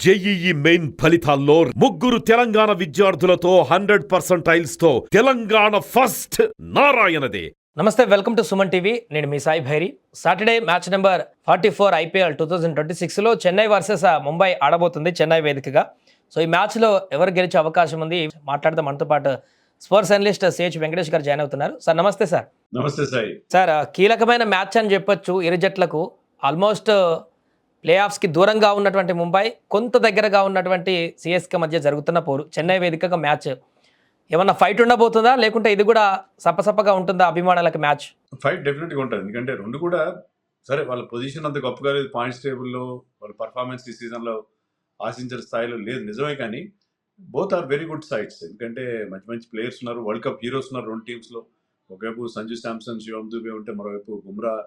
JEE main ఫలితాల్లో ముగ్గురు తెలంగాణ విద్యార్థులతో 100% తో తెలంగాణ ఫస్ట్ నారాయణదే. నమస్తే, వెల్కమ్ టు సుమన్ టీవీ. నేను మీ Sai Bhairi. Saturday match number 44 IPL 2026లో చెన్నై వర్సెస్ ముంబై ఆడబోతుంది చెన్నై వేదికగా. సో ఈ మ్యాచ్లో ఎవరు గెలిచే అవకాశం ఉంది మాట్లాడితే మనతో పాటు స్పోర్ట్స్ అనలిస్ట్ సిహెచ్ వెంకటేష్ గారు జాయిన్ అవుతున్నారు. సార్ నమస్తే. సార్ నమస్తే సాయి. సార్, కీలకమైన మ్యాచ్ అని చెప్పొచ్చు. ఇరు జట్లకు ఆల్మోస్ట్ ప్లే ఆఫ్స్కి దూరంగా ఉన్నటువంటి ముంబై, కొంత దగ్గరగా ఉన్నటువంటి సిఎస్కే మధ్య జరుగుతున్న పోరు. చెన్నై వేదికగా మ్యాచ్ ఏమన్నా ఫైట్ ఉండబోతుందా, లేకుంటే ఇది కూడా సప్పసప్పగా ఉంటుందా అభిమానులకు మ్యాచ్? ఫైట్ డెఫినెట్గా ఉంటుంది. ఎందుకంటే రెండు కూడా సరే, వాళ్ళ పొజిషన్ అంత గొప్పగా లేదు, పాయింట్స్ టేబుల్లో వాళ్ళ పర్ఫార్మెన్స్ ఈ సీజన్లో ఆశించిన స్థాయిలో లేదు నిజమే, కానీ both are very good sides. ఎందుకంటే మంచి మంచి ప్లేయర్స్ ఉన్నారు, వరల్డ్ కప్ హీరోస్ ఉన్నారు రెండు టీమ్స్లో. ఒకవైపు సంజు శాంసన్, శివం దుబే ఉంటే మరోవైపు బుమ్రా,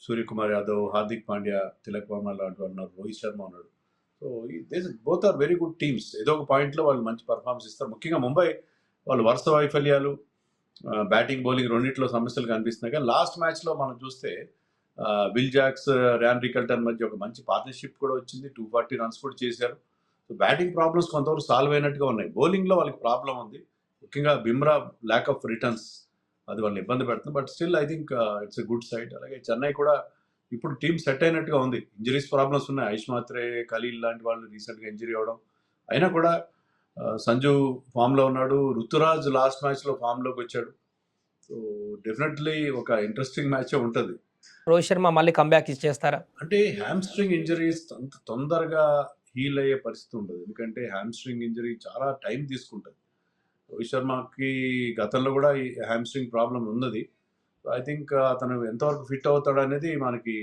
సూర్యకుమార్ యాదవ్, హార్దిక్ పాండ్యా, తిలక్ వర్మ లాంటి వాళ్ళు ఉన్నారు, రోహిత్ శర్మ ఉన్నాడు. So both are very good teams. ఏదో ఒక పాయింట్లో వాళ్ళు మంచి పర్ఫార్మెన్స్ ఇస్తారు. ముఖ్యంగా ముంబై వాళ్ళు వరుస వైఫల్యాలు, బ్యాటింగ్ బౌలింగ్ రెండింటిలో సమస్యలు కనిపిస్తున్నాయి. కానీ లాస్ట్ మ్యాచ్లో మనం చూస్తే విల్ జాక్స్, ర్యాన్ రికల్టన్ మధ్య ఒక మంచి పార్ట్నర్షిప్ కూడా వచ్చింది. 240 రన్స్ కూడా చేశారు. సో బ్యాటింగ్ ప్రాబ్లమ్స్ కొంతవరకు సాల్వ్ అయినట్టుగా ఉన్నాయి. బౌలింగ్లో వాళ్ళకి ప్రాబ్లం ఉంది, ముఖ్యంగా బిమ్రా ల్యాక్ ఆఫ్ రిటర్న్స్, అది వాళ్ళని ఇబ్బంది పెడుతుంది. But still I think it's a good side. అలాగే చెన్నై కూడా ఇప్పుడు టీం సెట్ అయినట్టుగా ఉంది. ఇంజరీస్ ప్రాబ్లమ్స్ ఉన్నాయి. ఐష్ మాత్రే, ఖలీల్ లాంటి వాళ్ళు రీసెంట్గా ఇంజరీ అవ్వడం, అయినా కూడా సంజు ఫామ్లో ఉన్నాడు. ఋతురాజ్ లాస్ట్ మ్యాచ్లో ఫామ్లోకి వచ్చాడు. సో డెఫినెట్లీ ఒక ఇంట్రెస్టింగ్ మ్యాచే ఉంటుంది. రోహిత్ శర్మ మళ్ళీ కంబ్యాక్ ఇచ్చేస్తారా? అంటే హ్యామ్స్ట్రింగ్ ఇంజరీస్ అంత తొందరగా హీల్ అయ్యే పరిస్థితి ఉండదు. ఎందుకంటే హ్యామ్స్ట్రింగ్ ఇంజరీ చాలా టైం తీసుకుంటుంది. రోహిత్ శర్మకి గతంలో కూడా ఈ హ్యామ్స్ట్రింగ్ ప్రాబ్లం ఉన్నది. ఐ థింక్ అతను ఎంతవరకు ఫిట్ అవుతాడు అనేది మనకి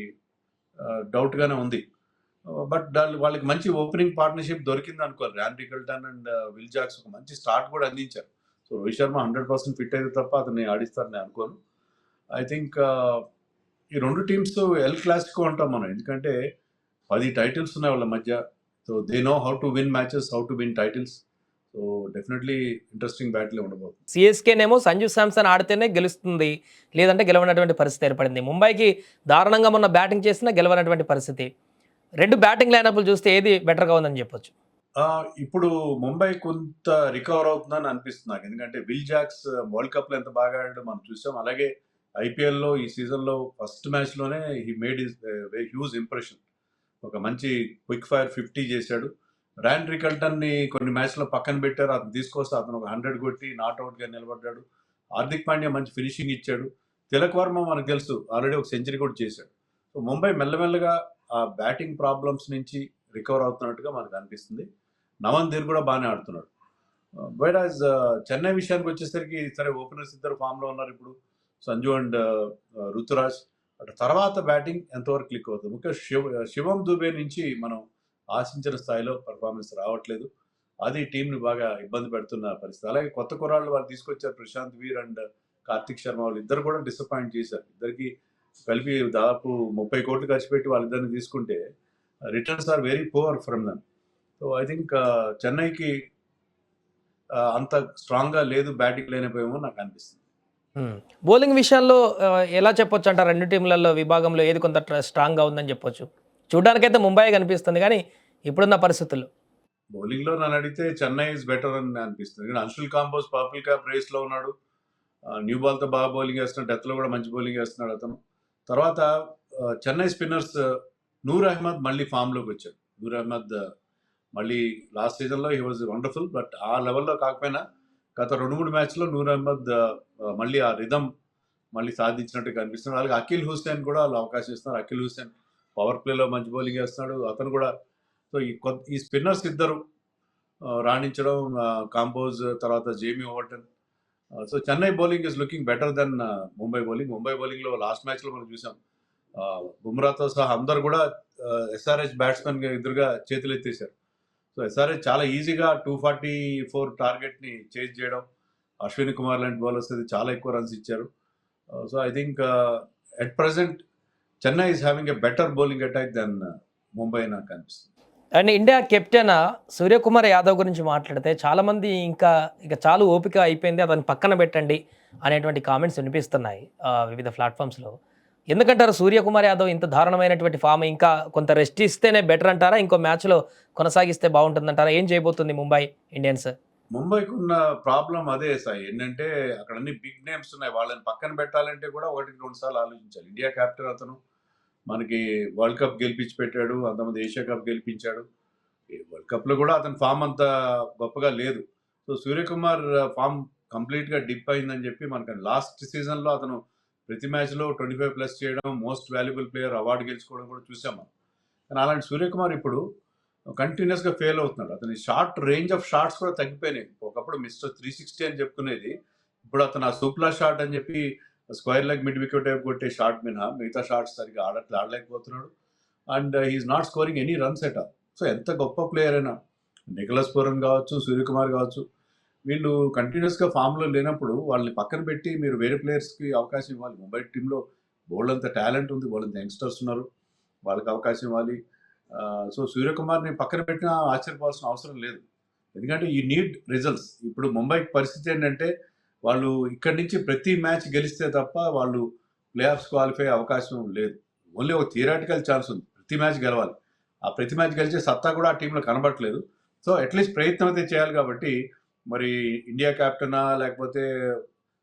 డౌట్గానే ఉంది. బట్ వాళ్ళకి మంచి ఓపెనింగ్ పార్ట్నర్షిప్ దొరికింది అనుకోవాలి. Ryan Rickelton and Will Jacks ఒక మంచి స్టార్ట్ కూడా అందించారు. సో రోహిత్ శర్మ 100% ఫిట్ అయితే తప్ప అతన్ని ఆడిస్తారని అనుకోను. ఐ థింక్ ఈ రెండు టీమ్స్ ఎల్ క్లాసికో అంటాం మనం, ఎందుకంటే 10 టైటిల్స్ ఉన్నాయి వాళ్ళ మధ్య. So they know how to win matches, how to win titles. So definitely interesting battle ఉండబోతుంది. సిఎస్కేనేమో సంజు శాంసన్ ఆడితేనే గెలుస్తుంది, లేదంటే గెలవనటువంటి పరిస్థితి ఏర్పడింది. ముంబైకి దారుణంగా మొన్న బ్యాటింగ్ చేసినా గెలవనటువంటి పరిస్థితి. రెండు బ్యాటింగ్ లైనప్లు చూస్తే ఏది బెటర్గా ఉందని చెప్పొచ్చు? ఇప్పుడు ముంబై కొంత రికవర్ అవుతుందని అనిపిస్తుంది నాకు. ఎందుకంటే విల్ జాక్స్ వరల్డ్ కప్లో ఎంత బాగా ఆడాడో మనం చూసాం. అలాగే ఐపీఎల్లో ఈ సీజన్లో ఫస్ట్ మ్యాచ్లోనే he made is huge impression. ఒక మంచి క్విక్ ఫైర్ 50 చేశాడు. ర్యాన్ రికల్టన్ని కొన్ని మ్యాచ్లో పక్కన పెట్టారు, అతను తీసుకొస్తే అతను ఒక 100 కొట్టి నాట్అవుట్గా నిలబడ్డాడు. హార్దిక్ పాండ్యా మంచి ఫినిషింగ్ ఇచ్చాడు. తిలక్ వర్మ మనకు తెలుసు, ఆల్రెడీ ఒక సెంచరీ కూడా చేశాడు. సో ముంబై మెల్లమెల్లగా ఆ బ్యాటింగ్ ప్రాబ్లమ్స్ నుంచి రికవర్ అవుతున్నట్టుగా మనకు అనిపిస్తుంది. నవన్ ధీర్ కూడా బాగానే ఆడుతున్నాడు. బట్ యాజ్ చెన్నై విషయానికి వచ్చేసరికి సరే, ఓపెనర్స్ ఇద్దరు ఫామ్లో ఉన్నారు ఇప్పుడు, సంజు అండ్ ఋతురాజ్. అటు తర్వాత బ్యాటింగ్ ఎంతవరకు క్లిక్ అవుతుంది. ముఖ్యంగా శివం దుబే నుంచి మనం ఆశించిన స్థాయిలో పర్ఫార్మెన్స్ రావట్లేదు. అది టీంని బాగా ఇబ్బంది పెడుతున్న పరిస్థితి. అలాగే కొత్త కుర్రాళ్ళు వాళ్ళు తీసుకొచ్చారు, ప్రశాంత్ వీర్ అండ్ కార్తిక్ శర్మ, వాళ్ళు ఇద్దరు కూడా డిసప్పాయింట్ చేశారు. ఇద్దరికి కలిపి దాదాపు 30 కోట్లు ఖర్చు పెట్టి వాళ్ళిద్దరిని తీసుకుంటే returns are very poor from them. So I think చెన్నైకి అంత స్ట్రాంగ్గా లేదు, బ్యాటింగ్ లేనిపోయేమో నాకు అనిపిస్తుంది. బౌలింగ్ విషయంలో ఎలా చెప్పొచ్చు అంటారు? రెండు టీంలలో విభాగంలో ఏది కొంత స్ట్రాంగ్గా ఉందని చెప్పొచ్చు? చూడడానికైతే ముంబై కనిపిస్తుంది, కానీ ఇప్పుడున్న పరిస్థితుల్లో బౌలింగ్లో నన్ను అడిగితే చెన్నై ఇస్ బెటర్ అని అనిపిస్తుంది. కానీ అన్షుల్ కాంబోస్ పర్పుల్ క్యాప్ రేస్లో ఉన్నాడు. న్యూ బాల్తో బాగా బౌలింగ్ వేస్తున్నాడు, డెత్లో కూడా మంచి బౌలింగ్ వేస్తున్నాడు అతను. తర్వాత చెన్నై స్పిన్నర్స్ నూర్ అహ్మద్ మళ్ళీ ఫామ్లోకి వచ్చాడు. నూర్ అహ్మద్ మళ్ళీ లాస్ట్ సీజన్లో హీ వాజ్ వండర్ఫుల్, బట్ ఆ లెవెల్లో కాకపోయినా గత 2-3 మ్యాచ్లో నూర్ అహ్మద్ మళ్ళీ ఆ రిథమ్ మళ్ళీ సాధించినట్టు కనిపిస్తున్నాడు. అలాగే అఖిల్ హుస్సేన్ కూడా వాళ్ళు అవకాశం ఇస్తున్నారు. అఖిల్ హుస్సేన్ పవర్ ప్లేలో మంచి బౌలింగ్ వేస్తున్నాడు అతను కూడా. సో ఈ స్పిన్నర్స్ ఇద్దరు రాణించడం, కాంబోజ్ తర్వాత Jamie Overton. So Chennai bowling is looking better than Mumbai bowling. Mumbai బౌలింగ్లో లాస్ట్ మ్యాచ్లో మనం చూసాం, బుమ్రాతో సహా అందరు కూడా ఎస్ఆర్హెచ్ బ్యాట్స్మెన్ ఎదురుగా చేతులు ఎత్తేశారు. సో ఎస్ఆర్హెచ్ చాలా ఈజీగా 244 టార్గెట్ని చేజ్ చేయడం, అశ్విని కుమార్ లాంటి బౌలర్స్ అది చాలా ఎక్కువ రన్స్ ఇచ్చారు. So I think at present Chennai is having a better bowling attack than Mumbai నాకు అనిపిస్తుంది. And India captain Suryakumar Yadav గురించి మాట్లాడితే చాలామంది ఇక చాలు ఓపిక అయిపోయింది, అతను పక్కన పెట్టండి అనేటువంటి కామెంట్స్ వినిపిస్తున్నాయి వివిధ ప్లాట్ఫామ్స్లో. ఎందుకంటారు సూర్యకుమార్ యాదవ్ ఇంత దారుణమైనటువంటి ఫామ్ ఇంకా కొంత రెస్ట్ ఇస్తేనే బెటర్ అంటారా? ఇంకో మ్యాచ్లో కొనసాగిస్తే బాగుంటుందంటారా? ఏం చేయబోతుంది ముంబై ఇండియన్స్? ముంబైకి ఉన్న ప్రాబ్లం అదే సాయి. ఏంటంటే అక్కడ అన్ని బిగ్ నేమ్స్ ఉన్నాయి. వాళ్ళని పక్కన పెట్టాలంటే కూడా ఒకటికి 2 సార్లు ఆలోచించాలి. ఇండియా కెప్టెన్ అతను. మనకి వరల్డ్ కప్ గెలిపించి పెట్టాడు. అంతకుముందు ఏషియా కప్ గెలిపించాడు. ఈ వరల్డ్ కప్‌లో కూడా అతని ఫామ్ అంత గొప్పగా లేదు. సో, సూర్యకుమార్ ఫామ్ కంప్లీట్‌గా డిప్ అయిందని చెప్పి మనకు లాస్ట్ సీజన్‌లో అతను ప్రతి మ్యాచ్‌లో 25 ప్లస్ చేయడం, మోస్ట్ వాల్యుబుల్ ప్లేయర్ అవార్డ్ గెలుచుకోవడం కూడా చూసాం మనం. కానీ అలాంటి సూర్యకుమార్ ఇప్పుడు కంటిన్యూస్‌గా ఫెయిల్ అవుతున్నాడు. అతని రేంజ్ ఆఫ్ షాట్స్ కూడా తగ్గిపోయినాయి. ఒకప్పుడు మిస్టర్ 360 అని చెప్పుకునేది. ఇప్పుడు అతను ఆ సూప్లా షాట్ అని చెప్పి స్క్వేర్ లెగ్ మిడ్ వికెట్ వైపు కొట్టే షాట్ మినహా మిగతా షాట్స్ సరిగ్గా ఆడలేకపోతున్నాడు. And he is not scoring any runs at all. So, ఎంత గొప్ప ప్లేయర్ అయినా నికోలస్ పూరన్ కావచ్చు, సూర్యకుమార్ కావచ్చు, వీళ్ళు కంటిన్యూస్‌గా ఫామ్‌లో లేనప్పుడు వాళ్ళని పక్కన పెట్టి మీరు వేరే ప్లేయర్స్‌కి అవకాశం ఇవ్వాలి. ముంబై టీమ్‌లో బోలెడంత టాలెంట్ ఉంది. బోలెడంత యంగ్‌స్టర్స్ ఉన్నారు. వాళ్ళకి అవకాశం ఇవ్వాలి. సో, సూర్యకుమార్‌ని పక్కన పెట్టినా ఆశ్చర్యపోవాల్సిన అవసరం లేదు. ఎందుకంటే యూ నీడ్ రిజల్ట్స్. ఇప్పుడు ముంబై పరిస్థితి ఏంటంటే వాళ్ళు ఇక్కడి నుంచి ప్రతి మ్యాచ్ గెలిస్తే తప్ప వాళ్ళు ప్లే ఆఫ్స్ క్వాలిఫై అయ్యే అవకాశం లేదు. ఓన్లీ ఒక థియరాటికల్ ఛాన్స్ ఉంది. ప్రతి మ్యాచ్ గెలవాలి. ఆ ప్రతి మ్యాచ్ గెలిచే సత్తా కూడా ఆ టీంలో కనబడట్లేదు. సో, అట్లీస్ట్ ప్రయత్నం అయితే చేయాలి కాబట్టి మరి ఇండియా కెప్టెనా లేకపోతే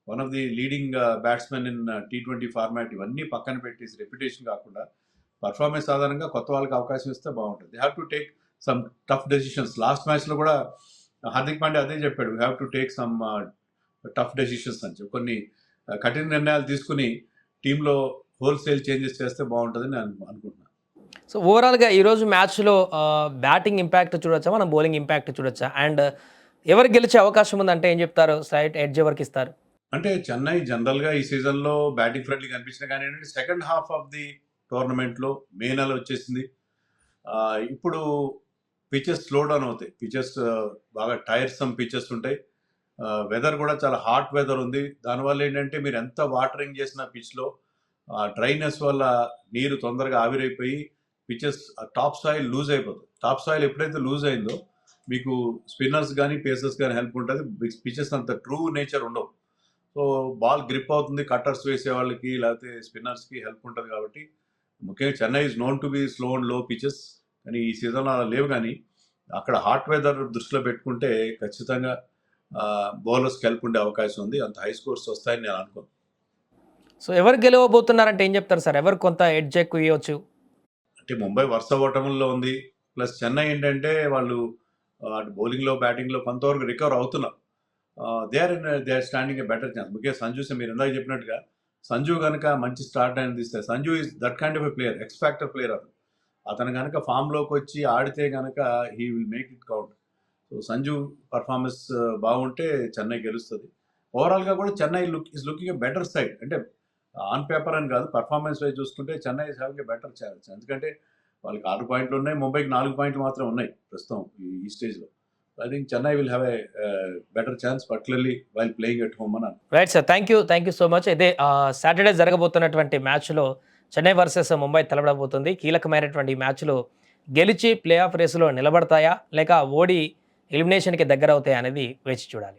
one of the leading batsmen in T20 format ఇవన్నీ పక్కన పెట్టేసి రెప్యుటేషన్ కాకుండా పర్ఫార్మెన్స్ ఆధారంగా కొత్త వాళ్ళకి అవకాశం ఇస్తే బాగుంటుంది. They have to take some tough decisions. Last మ్యాచ్‌లో కూడా హార్దిక్ పాండ్యా అదే చెప్పాడు. We have to take some tough decisions అని చెప్పి కొన్ని కఠిన నిర్ణయాలు తీసుకుని టీంలో హోల్‌సేల్ చేంజెస్ చేస్తే బాగుంటుందని నేను అనుకుంటున్నాను. సో, ఓవరాల్‌గా ఈరోజు మ్యాచ్‌లో బ్యాటింగ్ ఇంపాక్ట్ చూడొచ్చా? మనం బౌలింగ్ ఇంపాక్ట్ చూడొచ్చా? అండ్ ఎవరు గెలిచే అవకాశం ఉందంటే ఏం చెప్తారు? స్ట్రైట్ ఎడ్జ్ ఎవరికి ఇస్తారు? అంటే చెన్నై జనరల్‌గా ఈ సీజన్‌లో బ్యాటింగ్ ఫ్రెండ్లీ కనిపించినా కానీ ఏంటంటే సెకండ్ హాఫ్ ఆఫ్ ది టోర్నమెంట్‌లో మే నెల వచ్చేసింది. ఇప్పుడు పిచెస్ స్లో డౌన్ అవుతాయి. పిచెస్ బాగా టైర్సమ్ పిచెస్ ఉంటాయి. వెదర్ కూడా చాలా హాట్ వెదర్ ఉంది. దానివల్ల ఏంటంటే మీరు ఎంత వాటరింగ్ చేసినా పిచ్‌లో డ్రైనెస్ వల్ల నీరు తొందరగా ఆవిరైపోయి పిచెస్ టాప్ సాయిల్ లూజ్ అయిపోతుంది. టాప్ సాయిల్ ఎప్పుడైతే లూజ్ అయిందో మీకు స్పిన్నర్స్ కానీ పేసర్స్ కానీ హెల్ప్ ఉంటుంది. పిచెస్ అంత ట్రూ నేచర్ ఉండవు. సో, బాల్ గ్రిప్ అవుతుంది. కట్టర్స్ వేసే వాళ్ళకి లేకపోతే స్పిన్నర్స్‌కి హెల్ప్ ఉంటుంది కాబట్టి ముఖ్యంగా Chennai is known to be slow and లో పిచెస్. కానీ ఈ సీజన్‌లో అలా లేవు. కానీ అక్కడ హాట్ వెదర్ దృష్టిలో పెట్టుకుంటే ఖచ్చితంగా బౌలర్స్‌కి హెల్ప్ ఉండే అవకాశం ఉంది. అంత హై స్కోర్స్ వస్తాయని నేను అనుకోను. సో, ఎవరు గెలవబోతున్నారంటే ఏం చెప్తారు సార్? ఎవరు కొంత ఎడ్జ్ ఎక్కువ ఇవ్వచ్చు? అంటే ముంబై వరుస ఓటముల్లో ఉంది. ప్లస్ చెన్నై ఏంటంటే వాళ్ళు అటు బౌలింగ్‌లో, బ్యాటింగ్‌లో కొంతవరకు రికవర్ అవుతున్నారు. They are standing a better chance. ముఖ్యంగా మీరు ఇందాక చెప్పినట్టుగా సంజు గనక మంచి స్టార్ట్ అనేది ఇస్తే Sanju is that kind of a player. X factor player అతను. అతను గనక ఫామ్‌లోకి వచ్చి ఆడితే గనక he will make it count. So, Sanju performance బాగుంటే చెన్నై గెలుస్తది. ఓవరాల్‌గా కూడా Chennai is looking a better side. అంటే ఆన్ పేపర్ అని కాదు, పర్ఫార్మెన్స్ వైజ్ చూసుకుంటే Chennai is having a better chance. ఎందుకంటే వాళ్ళకి 6 పాయింట్లు ఉన్నాయి. ముంబైకి 4 పాయింట్లు మాత్రం ఉన్నాయి ప్రస్తుతం ఈ స్టేజ్‌లో. I think Chennai will have a better chance పర్టిక్యులర్‌లీ వైల్ ప్లేయింగ్ ఎట్ హోమ్ అని right sir. Thank you so much. అయితే సాటర్డే జరగబోతున్నటువంటి మ్యాచ్‌లో చెన్నై వర్సెస్ ముంబై తలపడబోతుంది. కీలకమైనటువంటి ఈ మ్యాచ్‌లో గెలిచి ప్లే ఆఫ్ రేసులో నిలబడతాయా? లేక ఓడి ఎలిమినేషన్‌కి దగ్గరవుతాయా అనేది వేచి చూడాలి.